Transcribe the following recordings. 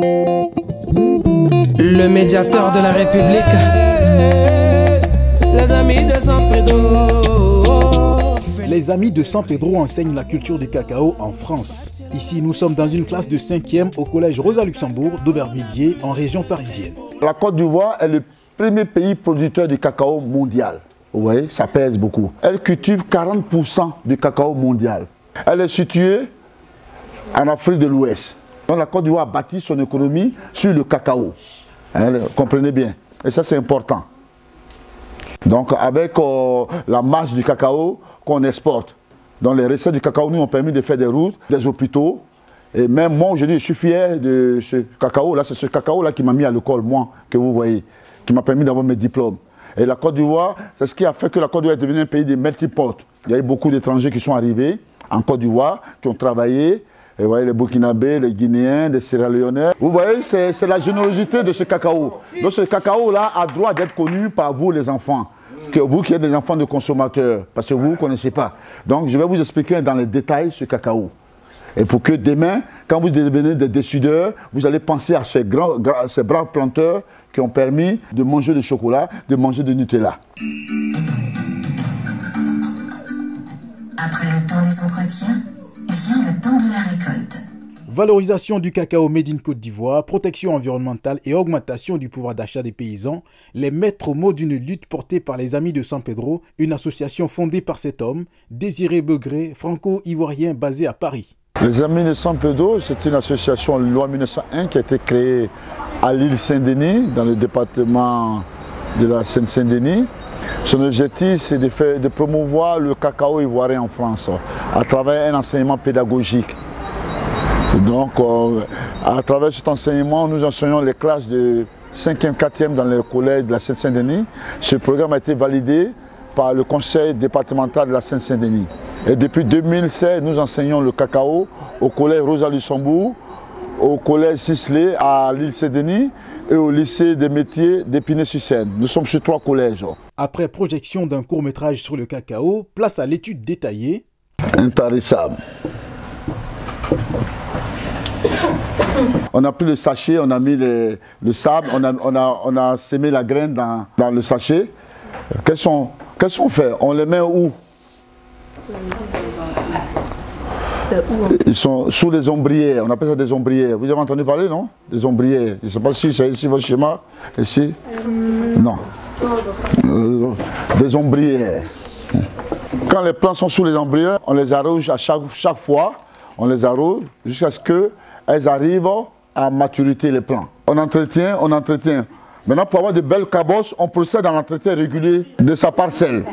Le médiateur de la République, les amis de San Pedro. Les amis de San Pedro enseignent la culture du cacao en France. Ici, nous sommes dans une classe de 5e au collège Rosa Luxembourg d'Aubervilliers, en région parisienne. La Côte d'Ivoire est le premier pays producteur de cacao mondial. Vous voyez, ça pèse beaucoup. Elle cultive 40% du cacao mondial. Elle est située en Afrique de l'Ouest. Donc la Côte d'Ivoire a bâti son économie sur le cacao. Comprenez bien. Et ça, c'est important. Donc avec la marge du cacao qu'on exporte, donc les recettes du cacao nous ont permis de faire des routes, des hôpitaux. Et même moi aujourd'hui je suis fier de ce cacao là, c'est ce cacao là qui m'a mis à l'école, moi, que vous voyez, qui m'a permis d'avoir mes diplômes. Et la Côte d'Ivoire, c'est ce qui a fait que la Côte d'Ivoire est devenue un pays de multiports. Il y a eu beaucoup d'étrangers qui sont arrivés en Côte d'Ivoire, qui ont travaillé. Et vous voyez les Burkinabés, les Guinéens, les Sierra Léonais. Vous voyez, c'est la générosité de ce cacao. Donc ce cacao-là a droit d'être connu par vous les enfants. Que vous qui êtes des enfants de consommateurs, parce que vous ne connaissez pas. Donc je vais vous expliquer dans les détails ce cacao. Et pour que demain, quand vous devenez des décideurs, vous allez penser à ces braves planteurs qui ont permis de manger du chocolat, de manger du Nutella. Après le temps des entretiens, vient le temps de la récolte. Valorisation du cacao made in Côte d'Ivoire, protection environnementale et augmentation du pouvoir d'achat des paysans, les maîtres mots d'une lutte portée par les Amis de San Pedro, une association fondée par cet homme, Désiré Begré, franco-ivoirien basé à Paris. Les Amis de San Pedro, c'est une association loi 1901 qui a été créée à l'île Saint-Denis, dans le département de la Seine-Saint-Denis. Son objectif, c'est de promouvoir le cacao ivoirien en France à travers un enseignement pédagogique. Donc, à travers cet enseignement, nous enseignons les classes de 5e, 4e dans le collège de la Seine-Saint-Denis. Ce programme a été validé par le conseil départemental de la Seine-Saint-Denis. Et depuis 2016, nous enseignons le cacao au collège Rosa Luxembourg, au collège Sisley à l'île Saint-Denis et au lycée des métiers d'Épinay-sur-Seine. Nous sommes sur 3 collèges. Après projection d'un court-métrage sur le cacao, place à l'étude détaillée. Intarissable. On a pris le sachet, on a mis le sable, on a semé la graine dans le sachet. Qu'est-ce qu'on fait? On les met où? Ils sont sous les ombrières, on appelle ça des ombrières. Vous avez entendu parler, non? Des ombrières. Je ne sais pas si c'est ici votre schéma. Ici? Non. Des ombrières. Quand les plants sont sous les ombrières, on les arrose à chaque fois. On les arrose jusqu'à ce qu'elles arrivent à maturité, les plants. On entretient, on entretient. Maintenant, pour avoir de belles cabosses, on procède à l'entretien régulier de sa parcelle.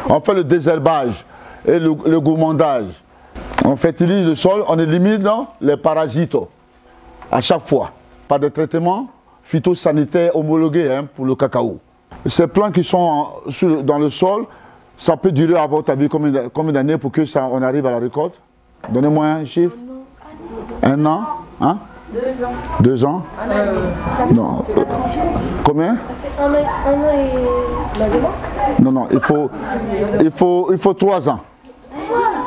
On fait le désherbage et le gourmandage. On fertilise le sol, on élimine les parasites à chaque fois. Par des traitements phytosanitaires homologués pour le cacao. Ces plants qui sont dans le sol, ça peut durer à votre avis combien d'années pour que on arrive à la récolte? Donnez-moi un chiffre. 1 an? Hein? 2 ans. 2 ans? Non. Combien? 1 an et... Non, il faut 3 ans.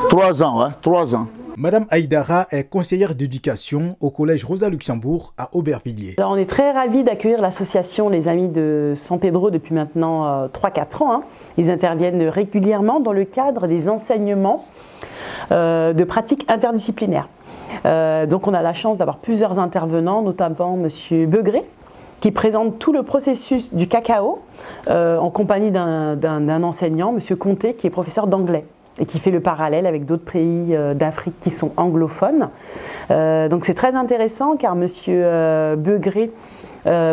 3 ans, ouais, 3 ans. Madame Aïdara est conseillère d'éducation au collège Rosa Luxembourg à Aubervilliers. Alors on est très ravis d'accueillir l'association Les Amis de San Pedro depuis maintenant 3-4 ans. Ils interviennent régulièrement dans le cadre des enseignements de pratiques interdisciplinaires. Donc on a la chance d'avoir plusieurs intervenants, notamment M. Begré, qui présente tout le processus du cacao en compagnie d'un enseignant, M. Conté, qui est professeur d'anglais et qui fait le parallèle avec d'autres pays d'Afrique qui sont anglophones. Donc c'est très intéressant car M. Begré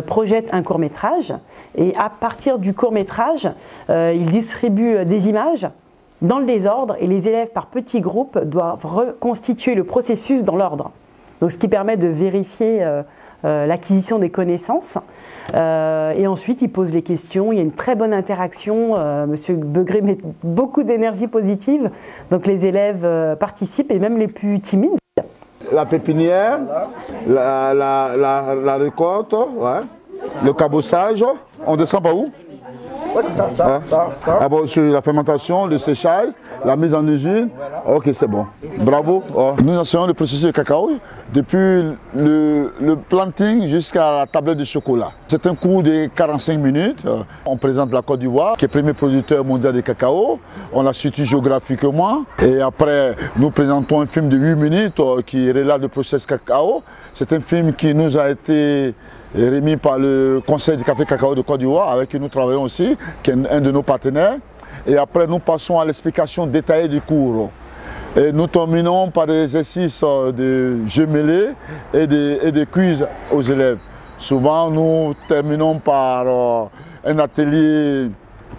projette un court-métrage et à partir du court-métrage, il distribue des images dans le désordre et les élèves par petits groupes doivent reconstituer le processus dans l'ordre. Donc ce qui permet de vérifier l'acquisition des connaissances. Et ensuite, il pose les questions. Il y a une très bonne interaction. Monsieur Begré met beaucoup d'énergie positive. Donc les élèves participent et même les plus timides. La pépinière, la récolte, ouais, le cabossage. On descend par où? Ouais, c'est ça. Ah bon, sur la fermentation, le séchage La mise en usine. Ok, c'est bon. Bravo. Nous enseignons le processus de cacao depuis le planting jusqu'à la tablette de chocolat. C'est un cours de 45 minutes. On présente la Côte d'Ivoire, qui est le premier producteur mondial de cacao. On la situe géographiquement. Et après, nous présentons un film de 8 minutes qui relate le processus cacao. C'est un film qui nous a été remis par le Conseil du café cacao de Côte d'Ivoire, avec qui nous travaillons aussi, qui est un de nos partenaires. Et après, nous passons à l'explication détaillée du cours. Et nous terminons par des exercices de jeux mêlés et de quiz aux élèves. Souvent, nous terminons par un atelier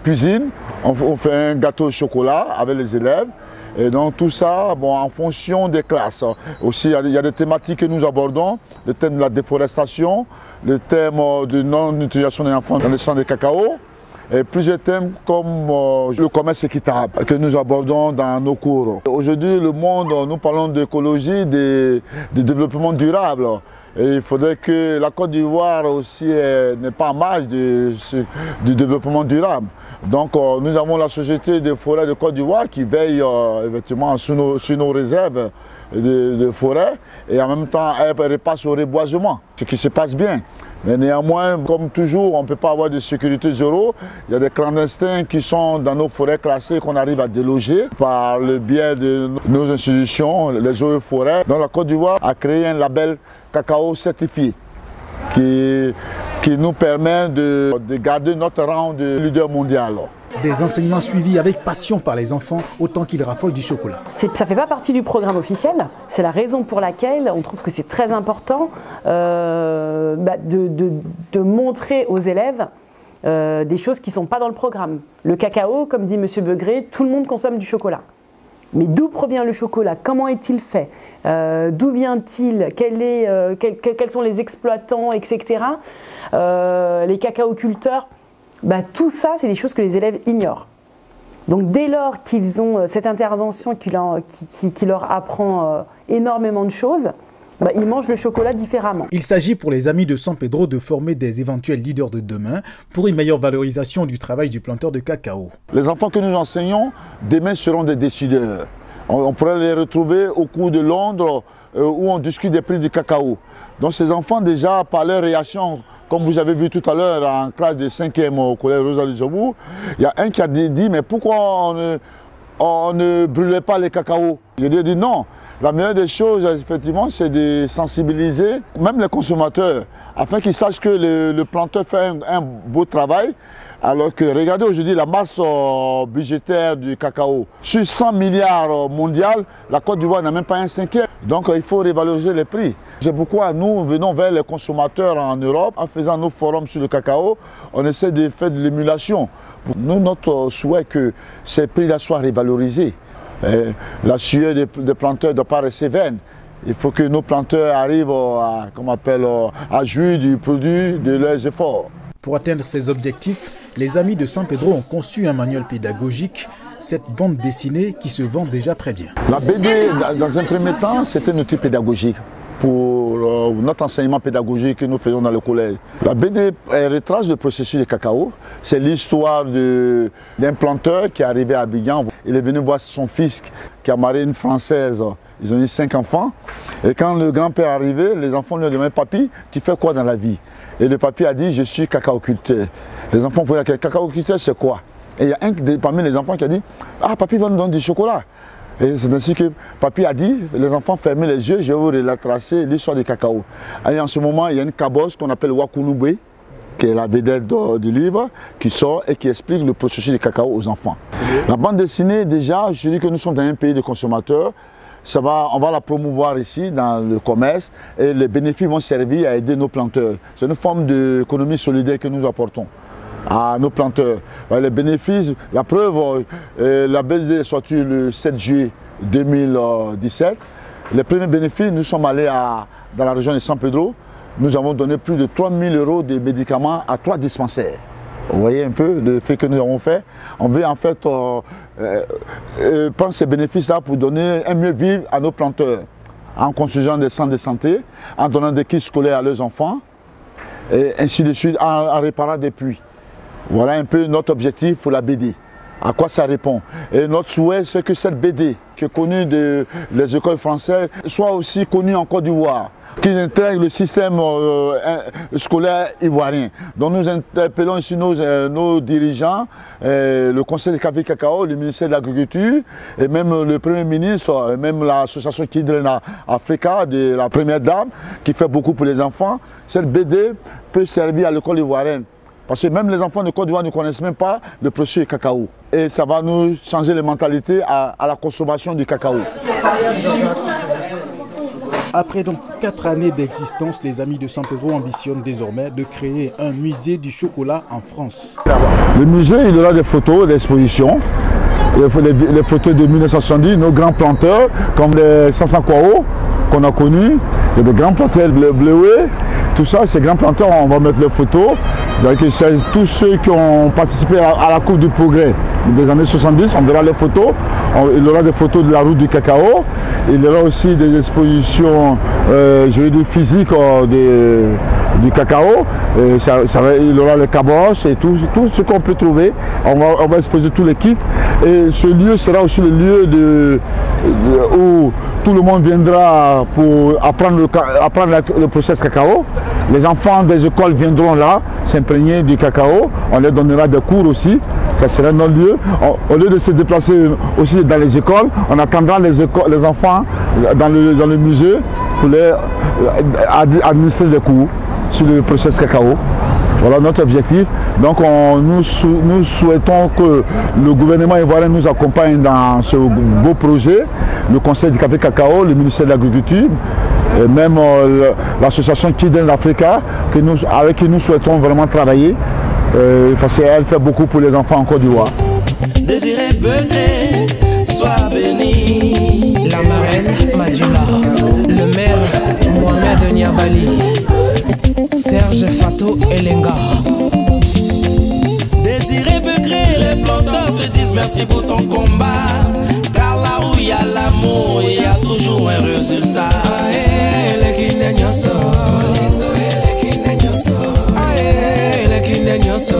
cuisine. On fait un gâteau au chocolat avec les élèves. Et donc tout ça, bon, en fonction des classes. Aussi, il y a des thématiques que nous abordons, le thème de la déforestation, le thème de non-utilisation des enfants dans les champs de cacao, et plusieurs thèmes comme le commerce équitable que nous abordons dans nos cours. Aujourd'hui, le monde, nous parlons d'écologie, de développement durable. Et il faudrait que la Côte d'Ivoire aussi n'est pas en marge du développement durable. Donc nous avons la Société des forêts de Côte d'Ivoire qui veille effectivement sur nos réserves de forêt, et en même temps elle repasse au reboisement, ce qui se passe bien. Mais néanmoins, comme toujours, on ne peut pas avoir de sécurité zéro. Il y a des clandestins qui sont dans nos forêts classées qu'on arrive à déloger par le biais de nos institutions, les eaux et forêts. Donc la Côte d'Ivoire a créé un label cacao certifié qui nous permet de garder notre rang de leader mondial. Des enseignements suivis avec passion par les enfants, autant qu'ils raffolent du chocolat. Ça ne fait pas partie du programme officiel, c'est la raison pour laquelle on trouve que c'est très important de montrer aux élèves des choses qui ne sont pas dans le programme. Le cacao, comme dit M. Begré, tout le monde consomme du chocolat. Mais d'où provient le chocolat? Comment est-il fait? D'où vient-il? Quels sont les exploitants, etc. Les cacaoculteurs? Tout ça, c'est des choses que les élèves ignorent. Donc dès lors qu'ils ont cette intervention qui leur apprend énormément de choses, ils mangent le chocolat différemment. Il s'agit pour les amis de San Pedro de former des éventuels leaders de demain pour une meilleure valorisation du travail du planteur de cacao. Les enfants que nous enseignons, demain seront des décideurs. On pourrait les retrouver au cours de Londres où on discute des prix du cacao. Donc ces enfants déjà, par leur réaction, comme vous avez vu tout à l'heure en classe de 5e au collège Rosa Luxembourg, il y a un qui a dit mais pourquoi on ne brûlait pas les cacaos? Je lui ai dit non. La meilleure des choses, effectivement, c'est de sensibiliser même les consommateurs, afin qu'ils sachent que le planteur fait un beau travail. Alors que, regardez aujourd'hui la masse budgétaire du cacao. Sur 100 milliards mondial, la Côte d'Ivoire n'a même pas un cinquième. Donc il faut revaloriser les prix. C'est pourquoi nous venons vers les consommateurs en Europe, en faisant nos forums sur le cacao, on essaie de faire de l'émulation. Nous, notre souhait est que ces prix-là soient revalorisés. La sueur des planteurs ne doit pas rester vaine. Il faut que nos planteurs arrivent à jouir du produit de leurs efforts. Pour atteindre ces objectifs, les amis de San Pedro ont conçu un manuel pédagogique, cette bande dessinée qui se vend déjà très bien. La BD, dans un premier temps, c'est un outil pédagogique pour notre enseignement pédagogique que nous faisons dans le collège. La BD retrace le processus du cacao. C'est l'histoire d'un planteur qui est arrivé à Abidjan. Il est venu voir son fils qui a marié une Française. Ils ont eu 5 enfants. Et quand le grand-père est arrivé, les enfants lui ont demandé « Papy, tu fais quoi dans la vie ?» Et le papy a dit « Je suis cacaoculteur ». Les enfants posaient la question « Cacaoculteur, c'est quoi ?» Et il y a un parmi les enfants qui a dit « Ah, papy va nous donner du chocolat ». Et c'est ainsi que papy a dit, les enfants fermez les yeux, je vais vous retracer l'histoire du cacao. Et en ce moment, il y a une cabosse qu'on appelle Wakunube, qui est la vedette du livre, qui sort et qui explique le processus du cacao aux enfants. La bande dessinée, déjà, je dis que nous sommes dans un pays de consommateurs. On va la promouvoir ici dans le commerce et les bénéfices vont servir à aider nos planteurs. C'est une forme d'économie solidaire que nous apportons à nos planteurs. Les bénéfices, la preuve, la BD est sortie le 7 juillet 2017. Les premiers bénéfices, nous sommes allés dans la région de San Pedro. Nous avons donné plus de 3 000 € de médicaments à 3 dispensaires. Vous voyez un peu le fait que nous avons fait. On veut en fait prendre ces bénéfices-là pour donner un mieux vivre à nos planteurs, en construisant des centres de santé, en donnant des kits scolaires à leurs enfants, et ainsi de suite, en réparant des puits. Voilà un peu notre objectif pour la BD. À quoi ça répond? Et notre souhait, c'est que cette BD, qui est connue des écoles françaises, soit aussi connue en Côte d'Ivoire, qui intègre le système scolaire ivoirien. Donc nous interpellons ici nos dirigeants, le Conseil des cafés cacao, le ministère de l'Agriculture, et même le Premier ministre, et même l'association Children Africa, de la Première Dame, qui fait beaucoup pour les enfants. Cette BD peut servir à l'école ivoirienne. Parce que même les enfants de Côte d'Ivoire ne connaissent même pas le processus du cacao. Et ça va nous changer les mentalités à la consommation du cacao. Après donc 4 années d'existence, les Amis de San Pedro ambitionnent désormais de créer un musée du chocolat en France. Le musée, il aura des photos d'exposition. Les photos de 1970, nos grands planteurs, comme les Sansan Kwao qu'on a connus, il y a des grands planteurs, le Bleué, tout ça, ces grands planteurs, on va mettre les photos. Donc c'est tous ceux qui ont participé à la Coupe du Progrès des années 70, on verra les photos. Il y aura des photos de la route du cacao. Il y aura aussi des expositions, je vais dire physiques du cacao. Il y aura les cabosses et tout ce qu'on peut trouver. On va exposer tous les kits. Et ce lieu sera aussi le lieu où tout le monde viendra pour apprendre le process cacao. Les enfants des écoles viendront là, s'imprégner du cacao. On leur donnera des cours aussi. Ça sera notre lieu. Au lieu de se déplacer aussi dans les écoles, on attendra les enfants dans le musée pour les administrer des cours sur le process cacao. Voilà notre objectif. Donc nous souhaitons que le gouvernement ivoirien nous accompagne dans ce beau projet, le Conseil du café cacao, le ministère de l'Agriculture, et même l'association Children Africa, avec qui nous souhaitons vraiment travailler, parce qu'elle fait beaucoup pour les enfants en Côte d'Ivoire. Désiré Begré, sois béni. La marraine Madjula, le maire Mohamed Niabali, Serge Fatou Elenga. Désiré Begré, les planteurs te disent merci pour ton combat. Car là où il y a l'amour, il y a toujours un résultat. Aïe, les Kinenyoso. Aïe, les Kinenyoso.